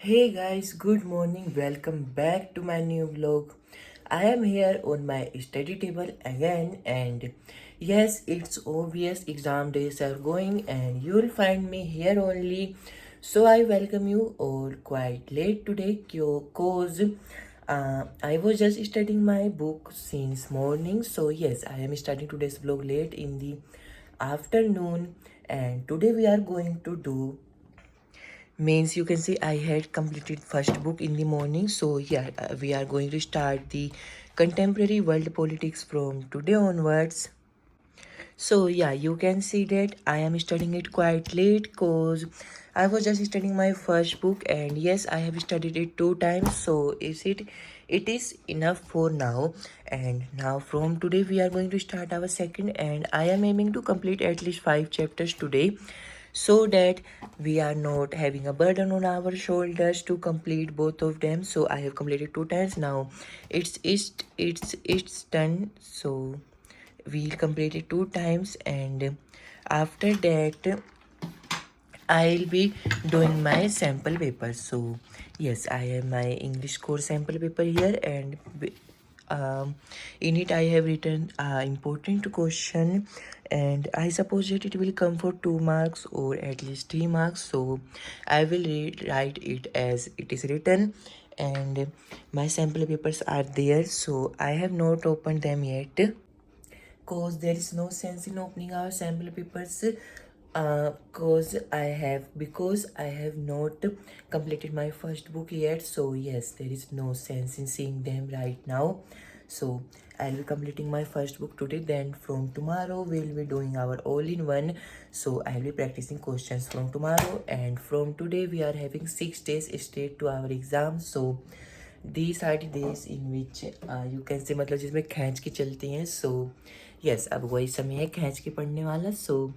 Hey guys, good morning. Welcome back to my new vlog. I am here on my study table again, and yes, it's obvious exam days are going, and you'll find me here only. So I welcome you all quite late today, cause I was just studying my book since morning. So yes, I am starting today's vlog late in the afternoon, and today we are going to do means you can see I had completed first book in the morning. So yeah, we are going to start the contemporary world politics from today onwards. So yeah, you can see that I am studying it quite late cause I was just studying my first book, and yes, I have studied it 2 times. So it is enough for now. And now from today we are going to start our second, and I am aiming to complete at least 5 chapters today so that we are not having a burden on our shoulders to complete both of them. So I have completed 2 times now. It's done. So we'll complete it 2 times, and after that I'll be doing my sample paper. So yes, I have my English course sample paper here, and um, in it I have written important question, and I suppose that it will come for 2 marks or at least 3 marks. So I will write it as it is written, and my sample papers are there. So I have not opened them yet cause there is no sense in opening our sample papers because I have not completed my first book yet. So yes, there is no sense in seeing them right now. So I'll be completing my first book today, then from tomorrow we'll be doing our all-in-one. So I'll be practicing questions from tomorrow, and from today we are having 6 days straight to our exam. So these are the days in which you can say मतलब जिसमें खींच के चलती हैं. So yes, अब वही समय है खींच के पढ़ने वाला. सो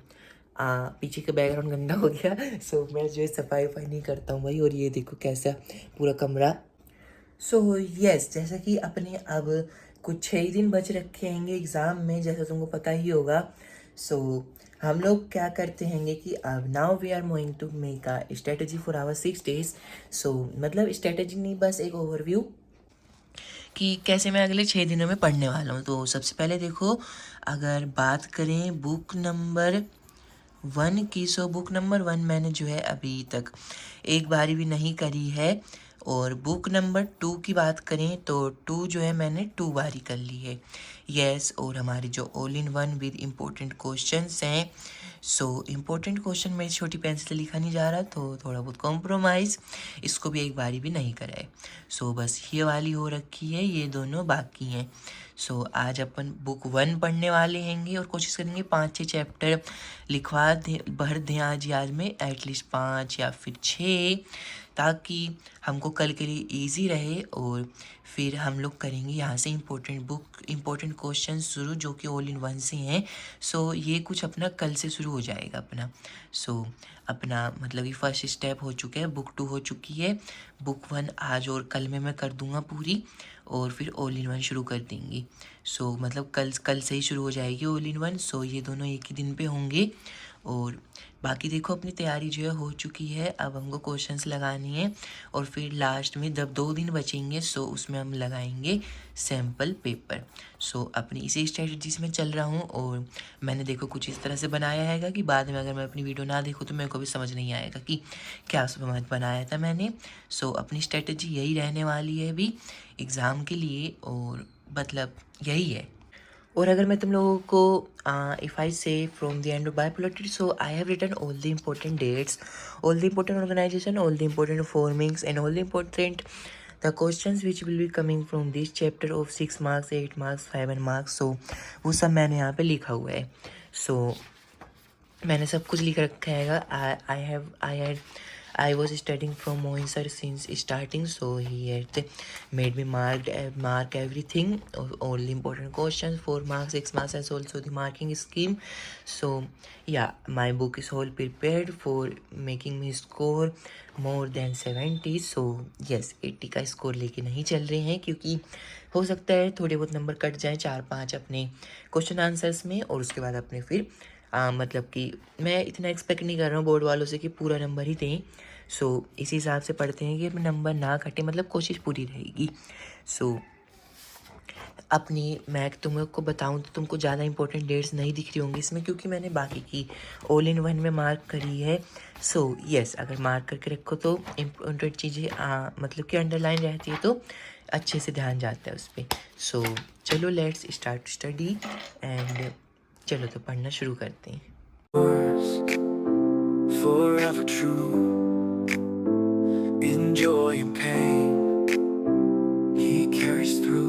पीछे का बैकग्राउंड गंदा हो गया. सो मैं जो है सफाई वफाई नहीं करता हूँ भाई. और ये देखो कैसा पूरा कमरा. सो यस, जैसा कि अपने अब कुछ 6 ही दिन बच रखे हैंगे एग्ज़ाम में, जैसा तुमको पता ही होगा. सो हम लोग क्या करते हैंगे कि अब now we are going to make a strategy for our 6 days. सो मतलब स्ट्रेटजी नहीं, बस एक ओवरव्यू कि कैसे मैं अगले 6 दिनों में पढ़ने वाला हूँ. तो सबसे पहले देखो, अगर बात करें बुक नंबर 1 की, सो बुक नंबर 1 मैंने जो है अभी तक एक बारी भी नहीं करी है. और बुक नंबर 2 की बात करें तो 2 जो है मैंने 2 बारी कर ली है. यस, और हमारे जो all in one with important questions हैं, सो इम्पोर्टेंट क्वेश्चन मेरी छोटी पेंसिल से लिखा नहीं जा रहा, तो थोड़ा बहुत कॉम्प्रोमाइज़, इसको भी एक बारी भी नहीं करा है. सो बस ये वाली हो रखी है, ये दोनों बाकी हैं. सो आज अपन बुक 1 पढ़ने वाले हैंगे और कोशिश करेंगे 5-6 चैप्टर लिखवा दें, भर दें आज में एटलीस्ट 5 या फिर 6, ताकि हमको कल के लिए इजी रहे. और फिर हम लोग करेंगे यहाँ से इम्पोर्टेंट क्वेश्चन शुरू, जो कि ऑल इन वन से हैं. सो ये कुछ अपना कल से शुरू हो जाएगा अपना. सो अपना मतलब कि फर्स्ट स्टेप हो चुका है, बुक 2 हो चुकी है. बुक 1 आज और कल में मैं कर दूंगा पूरी, और फिर ऑल इन वन शुरू कर देंगे. सो मतलब कल से ही शुरू हो जाएगी ऑल इन वन. सो ये दोनों एक ही दिन पे होंगे. और बाकी देखो अपनी तैयारी जो है हो चुकी है. अब हमको क्वेश्चंस लगानी है, और फिर लास्ट में जब 2 दिन बचेंगे सो उसमें हम लगाएंगे सैम्पल पेपर. सो अपनी इसी स्ट्रेटजी से मैं चल रहा हूँ, और मैंने देखो कुछ इस तरह से बनाया है कि बाद में अगर मैं अपनी वीडियो ना देखूँ तो मेरे को भी समझ नहीं आएगा कि क्या बनाया था मैंने. सो अपनी स्ट्रेटजी यही रहने वाली है अभी एग्ज़ाम के लिए, और मतलब यही है. और अगर मैं तुम लोगों को if I say from the end of biopolity, so I have written all the important dates, all the important organisation, all the important formings, and all the important the questions which will be coming from this chapter of 6 marks, 8 marks, 5 marks. So वो सब मैंने यहाँ पे लिखा हुआ है. सो मैंने सब कुछ लिख रखा है. I was studying from Mohin sir since starting, so he had made me mark everything, all the important questions, 4 marks, 6 marks, and also the marking scheme. So yeah, my book is all prepared for making me score more than 70. So yes, 80 का score लेके नहीं चल रहे हैं, क्योंकि हो सकता है थोड़े बहुत नंबर कट जाएँ 4-5 अपने क्वेश्चन आंसर्स में, और उसके बाद अपने फिर मतलब कि मैं इतना एक्सपेक्ट नहीं कर रहा हूँ बोर्ड वालों से कि पूरा नंबर ही दें. सो इसी हिसाब से पढ़ते हैं कि नंबर ना कटे, मतलब कोशिश पूरी रहेगी। सो अपनी मैं तुमको बताऊं तो तुमको ज़्यादा इंपॉर्टेंट डेट्स नहीं दिख रही होंगी इसमें, क्योंकि मैंने बाकी की ऑल इन वन में मार्क करी है। सो यस, अगर मार्क करके रखो तो इम्पोर्टेंट चीज़ें मतलब कि अंडरलाइन रहती है तो अच्छे से ध्यान जाता है उस पर। सो चलो लेट्स स्टार्ट स्टडी एंड चलो तो पढ़ना शुरू करते हैं। Forever true.